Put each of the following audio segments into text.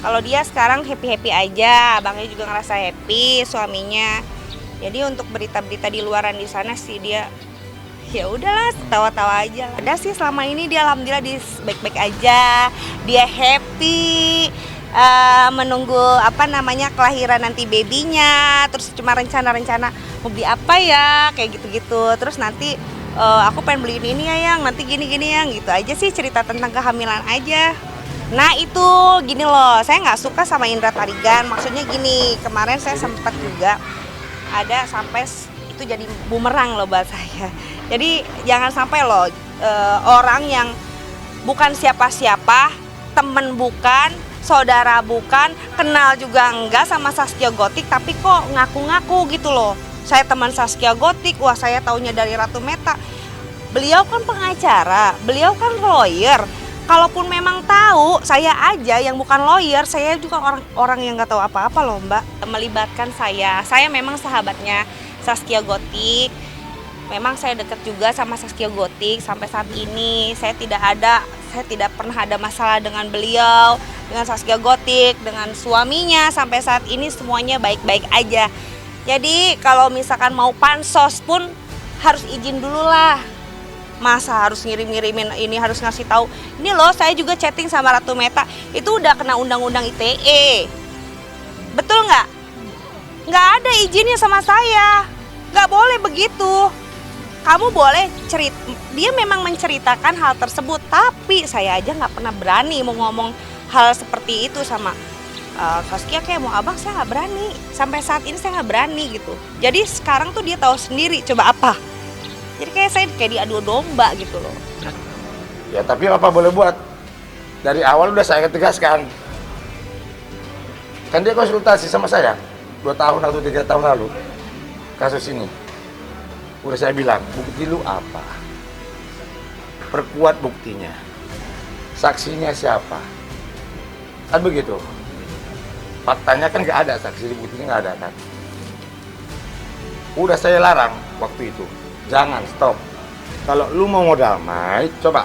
Kalau dia sekarang happy-happy aja, abangnya juga ngerasa happy, suaminya. Jadi untuk berita-berita di luaran di sana sih dia ya udahlah tawa-tawa aja. Ada sih selama ini dia alhamdulillah dia baik-baik aja, dia happy. Menunggu kelahiran nanti babynya, terus cuma rencana-rencana mau beli apa ya kayak gitu-gitu. Terus nanti aku pengen beliin ini ya yang nanti gini-gini yang gitu aja sih, cerita tentang kehamilan aja. Nah itu gini loh, saya nggak suka sama Indra Tarigan. Maksudnya gini, kemarin saya sempat juga ada sampai itu jadi bumerang loh buat saya. Jadi jangan sampai loh orang yang bukan siapa-siapa, temen bukan, saudara bukan, kenal juga enggak sama Zaskia Gotik, tapi kok ngaku-ngaku gitu loh. Saya teman Zaskia Gotik, wah saya taunya dari Ratu Meta. Beliau kan pengacara, beliau kan lawyer. Kalaupun memang tahu, saya aja yang bukan lawyer, saya juga orang yang nggak tahu apa-apa loh Mbak. Melibatkan saya memang sahabatnya Zaskia Gotik. Memang saya dekat juga sama Zaskia Gotik sampai saat ini. Saya tidak pernah ada masalah dengan beliau, dengan Zaskia Gotik, dengan suaminya. Sampai saat ini semuanya baik-baik aja. Jadi kalau misalkan mau pansos pun harus izin dulu lah. Masa harus ngirim-ngirimin ini, harus ngasih tahu. Ini loh saya juga chatting sama Ratu Meta, itu udah kena undang-undang ITE. Betul nggak? Nggak ada izinnya sama saya. Nggak boleh begitu. Kamu boleh dia memang menceritakan hal tersebut, tapi saya aja nggak pernah berani mau ngomong hal seperti itu sama Zaskia. Kayak mau abang saya nggak berani, sampai saat ini saya nggak berani gitu. Jadi sekarang tuh dia tahu sendiri coba apa. Jadi saya diadu domba gitu loh. Ya tapi apa boleh buat, dari awal udah saya tegaskan. Kan dia konsultasi sama saya 2 tahun atau 3 tahun lalu kasus ini. Udah saya bilang, bukti lu apa? Perkuat buktinya. Saksinya siapa? Kan begitu. Faktanya kan nggak ada, saksi buktinya nggak ada kan. Udah saya larang waktu itu. Jangan, stop. Kalau lu mau damai, coba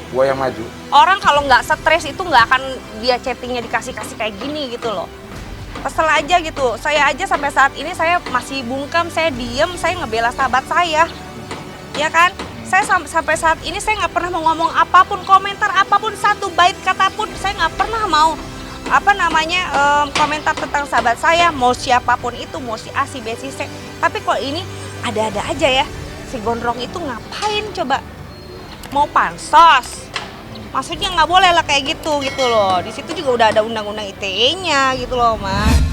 gua yang maju. Orang kalau nggak stres itu nggak akan dia chattingnya dikasih-kasih kayak gini gitu loh. Kesel aja gitu. Saya aja sampai saat ini saya masih bungkam, saya diem, saya ngebela sahabat saya. Ya kan? Saya sampai saat ini saya nggak pernah mau ngomong apapun, komentar apapun, satu bait kata pun saya nggak pernah mau komentar tentang sahabat saya, mau siapapun itu, mau si A, si B, si C. Tapi kok ini ada-ada aja ya. Si Gondrong itu ngapain coba? Mau pansos? Maksudnya nggak boleh lah kayak gitu loh. Di situ juga udah ada undang-undang ITE-nya gitu loh, Mas.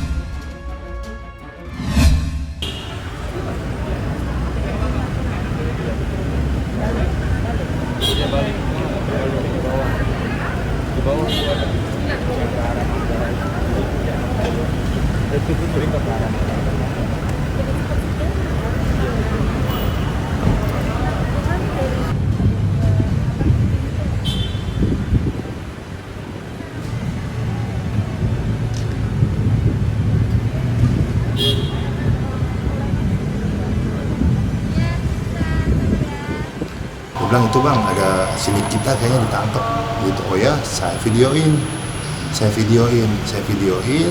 Gue bilang itu bang ada sini kita kayaknya ditangkap gitu. Oh ya saya videoin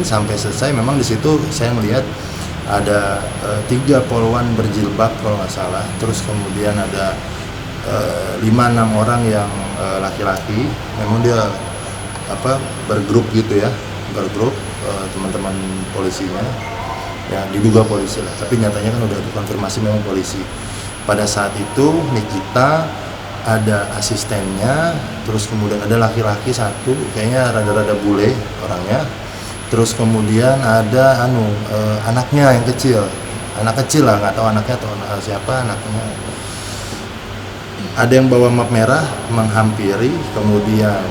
sampai selesai. Memang di situ saya melihat ada 3 poluan berjilbab kalau nggak salah. Terus kemudian ada 5-6 orang yang laki-laki. Memang dia bergrup gitu ya, teman-teman polisinya ya, diduga polisi lah. Tapi nyatanya kan udah dikonfirmasi memang polisi. Pada saat itu Nikita ada asistennya, terus kemudian ada laki-laki satu, kayaknya rada-rada bule orangnya. Terus kemudian ada anaknya yang kecil, anak kecil lah, nggak tahu anaknya atau siapa anaknya. Ada yang bawa map merah menghampiri, kemudian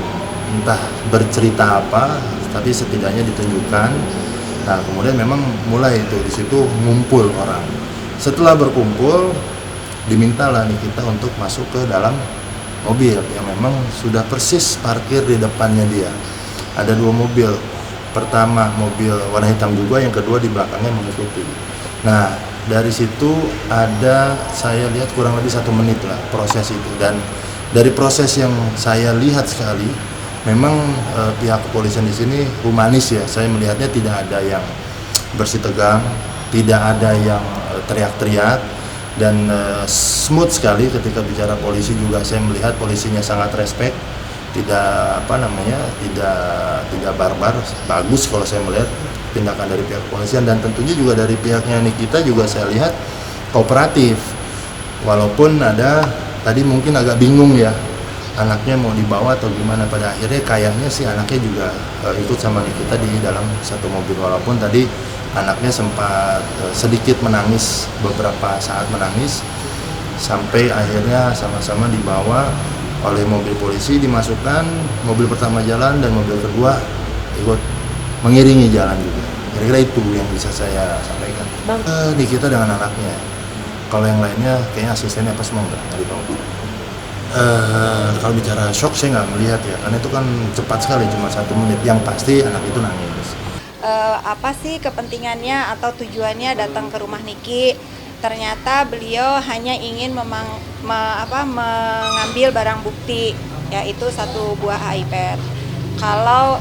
entah bercerita apa, tapi setidaknya ditunjukkan. Nah kemudian memang mulai itu di situ ngumpul orang. Setelah berkumpul, dimintalah Nikita untuk masuk ke dalam mobil yang memang sudah persis parkir di depannya dia. Ada 2 mobil, pertama mobil warna hitam juga, yang kedua di belakangnya mengikuti. Nah dari situ saya lihat kurang lebih 1 menit lah proses itu. Dan dari proses yang saya lihat sekali, memang pihak kepolisian di sini humanis ya. Saya melihatnya tidak ada yang bersih tegang, tidak ada yang teriak-teriak, dan smooth sekali ketika bicara polisi juga. Saya melihat polisinya sangat respect, tidak tidak barbar, bagus kalau saya melihat tindakan dari pihak kepolisian, dan tentunya juga dari pihaknya Nikita juga saya lihat kooperatif. Walaupun ada tadi mungkin agak bingung ya, anaknya mau dibawa atau gimana, pada akhirnya kayaknya sih anaknya juga ikut sama Nikita di dalam satu mobil, walaupun tadi anaknya sempat sedikit menangis, beberapa saat menangis, sampai akhirnya sama-sama dibawa oleh mobil polisi, dimasukkan, mobil pertama jalan dan mobil kedua ikut mengiringi jalan juga. Kira-kira itu yang bisa saya sampaikan. Nikita dengan anaknya. Kalau yang lainnya kayaknya asistennya apa semua nggak dibawa. Kalau bicara shock saya nggak melihat ya, karena itu kan cepat sekali, cuma 1 menit. Yang pasti anak itu nangis. Apa sih kepentingannya atau tujuannya datang ke rumah Niki? Ternyata beliau hanya ingin mengambil barang bukti, yaitu 1 buah iPad. Kalau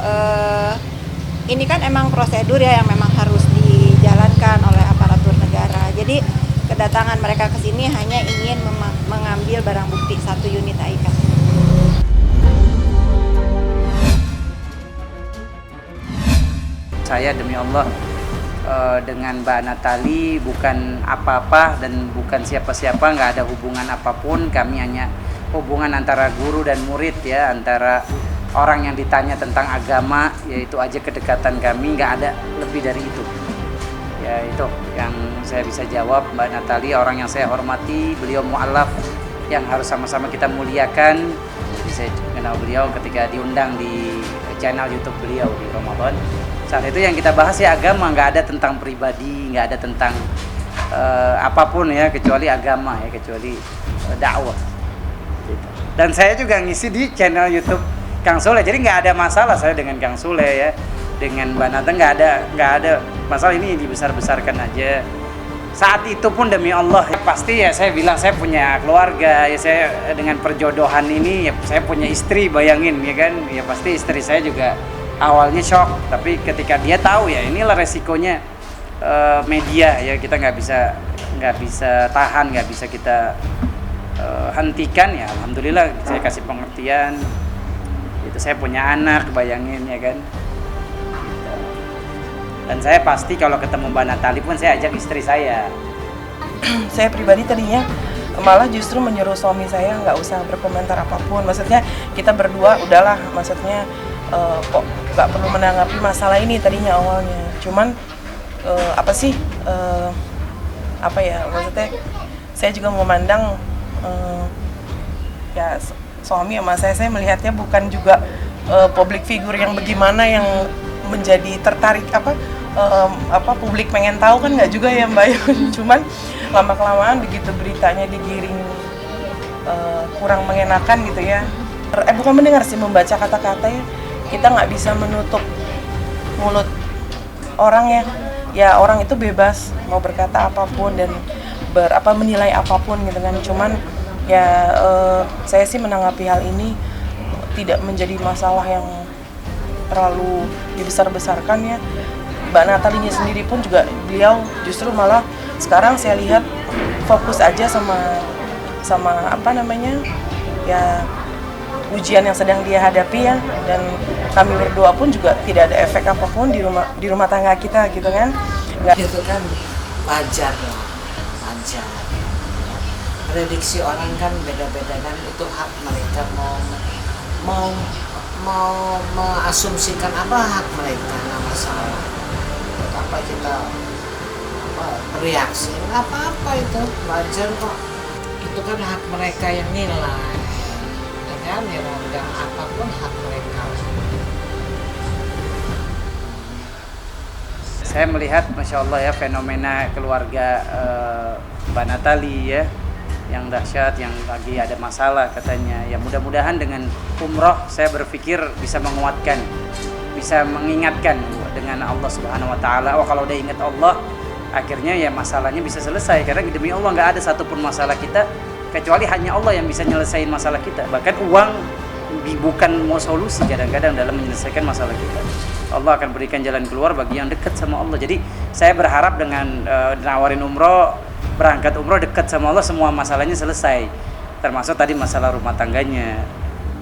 ini kan emang prosedur ya yang memang harus dijalankan oleh aparatur negara. Jadi kedatangan mereka ke sini hanya ingin mengambil barang bukti 1 unit iPad. Saya demi Allah dengan Mbak Natali bukan apa-apa dan bukan siapa-siapa, nggak ada hubungan apapun. Kami hanya hubungan antara guru dan murid ya, antara orang yang ditanya tentang agama, yaitu aja kedekatan kami, nggak ada lebih dari itu. Ya itu yang saya bisa jawab. Mbak Natali orang yang saya hormati, beliau mu'alaf yang harus sama-sama kita muliakan. Jadi saya kenal beliau ketika diundang di channel YouTube beliau di Ramadan. Saat itu yang kita bahas ya agama, nggak ada tentang pribadi, nggak ada tentang apapun ya, kecuali agama ya, kecuali dakwah. Gitu. Dan saya juga ngisi di channel YouTube Kang Sule, jadi nggak ada masalah saya dengan Kang Sule ya. Dengan Mbak Nata nggak ada masalah, ini dibesar-besarkan aja. Saat itu pun demi Allah ya, pasti ya saya bilang saya punya keluarga ya, saya dengan perjodohan ini ya, saya punya istri, bayangin ya kan ya, pasti istri saya juga awalnya shock, tapi ketika dia tahu ya inilah resikonya media ya, kita nggak bisa tahan, nggak bisa kita hentikan ya. Alhamdulillah saya kasih pengertian. Itu saya punya anak, bayangin ya kan. Dan saya pasti kalau ketemu Mbak Natali pun saya ajak istri saya. Saya pribadi tadinya malah justru menyuruh suami saya nggak usah berkomentar apapun. Maksudnya kita berdua udahlah, maksudnya kok nggak perlu menanggapi masalah ini tadinya awalnya. Cuman maksudnya saya juga memandang ya suami sama saya melihatnya bukan juga public figure yang bagaimana yang menjadi tertarik publik pengen tahu kan, nggak juga ya Mbak. Cuman lama-kelamaan begitu beritanya digiring kurang mengenakan gitu ya, bukan mendengar sih, membaca kata-katanya, kita nggak bisa menutup mulut orang ya orang itu bebas mau berkata apapun dan menilai apapun gitu kan. Cuman ya saya sih menanggapi hal ini tidak menjadi masalah yang terlalu dibesar-besarkan ya. Mbak Natalinya sendiri pun juga beliau justru malah sekarang saya lihat fokus aja sama ya ujian yang sedang dia hadapi ya, dan kami berdua pun juga tidak ada efek apapun di rumah tangga kita gitu kan. Itu kan wajar ya, wajar. Prediksi orang kan beda-beda kan, itu hak mereka mau mengasumsikan apa, hak mereka, nggak masalah. Apa kita reaksi, nggak apa-apa, itu wajar kok. Itu kan hak mereka yang nilai, ya kan, yang apapun hak mereka. Saya melihat Masya Allah ya, fenomena keluarga Mbak Natali ya, yang dahsyat, yang lagi ada masalah katanya. Ya mudah-mudahan dengan umroh saya berpikir bisa menguatkan, bisa mengingatkan dengan Allah Subhanahu Wa Taala. Oh kalau udah ingat Allah, akhirnya ya masalahnya bisa selesai. Karena demi Allah nggak ada satupun masalah kita kecuali hanya Allah yang bisa nyelesain masalah kita. Bahkan uang bukan mau solusi kadang-kadang dalam menyelesaikan masalah kita. Allah akan berikan jalan keluar bagi yang dekat sama Allah. Jadi saya berharap dengan nawarin umroh, berangkat umroh dekat sama Allah, semua masalahnya selesai. Termasuk tadi masalah rumah tangganya.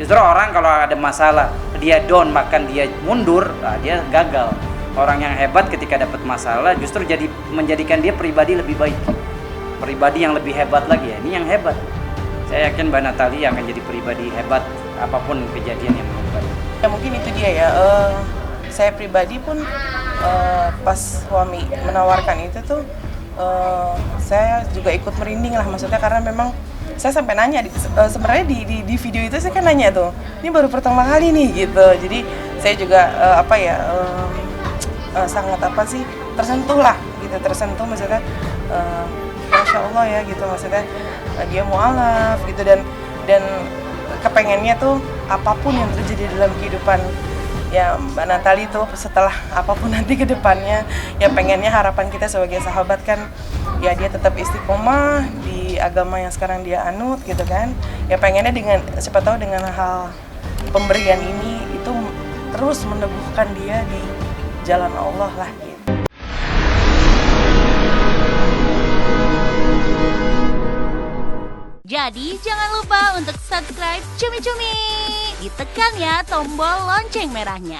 Justru orang kalau ada masalah dia down, bahkan dia mundur, dia gagal. Orang yang hebat ketika dapat masalah justru jadi menjadikan dia pribadi lebih baik, pribadi yang lebih hebat lagi. Ini yang hebat. Saya yakin Mbak Natali akan jadi pribadi hebat apapun kejadian yang menimpa. Ya mungkin itu dia ya. Saya pribadi pun pas suami menawarkan itu tuh saya juga ikut merinding lah, maksudnya karena memang saya sampai nanya sebenarnya di video itu saya kan nanya tuh, ini baru pertama kali nih gitu. Jadi saya juga sangat tersentuh lah gitu, tersentuh maksudnya Masya Allah ya gitu, maksudnya dia mualaf gitu dan kepengennya tuh apapun yang terjadi dalam kehidupan ya Mbak Natali tuh setelah apapun nanti ke depannya, ya pengennya harapan kita sebagai sahabat kan ya dia tetap istiqomah di agama yang sekarang dia anut gitu kan. Ya pengennya dengan siapa tahu dengan hal pemberian ini itu terus meneguhkan dia di jalan Allah lah gitu. Jadi jangan lupa untuk subscribe Cumi Cumi. Ditekan ya tombol lonceng merahnya.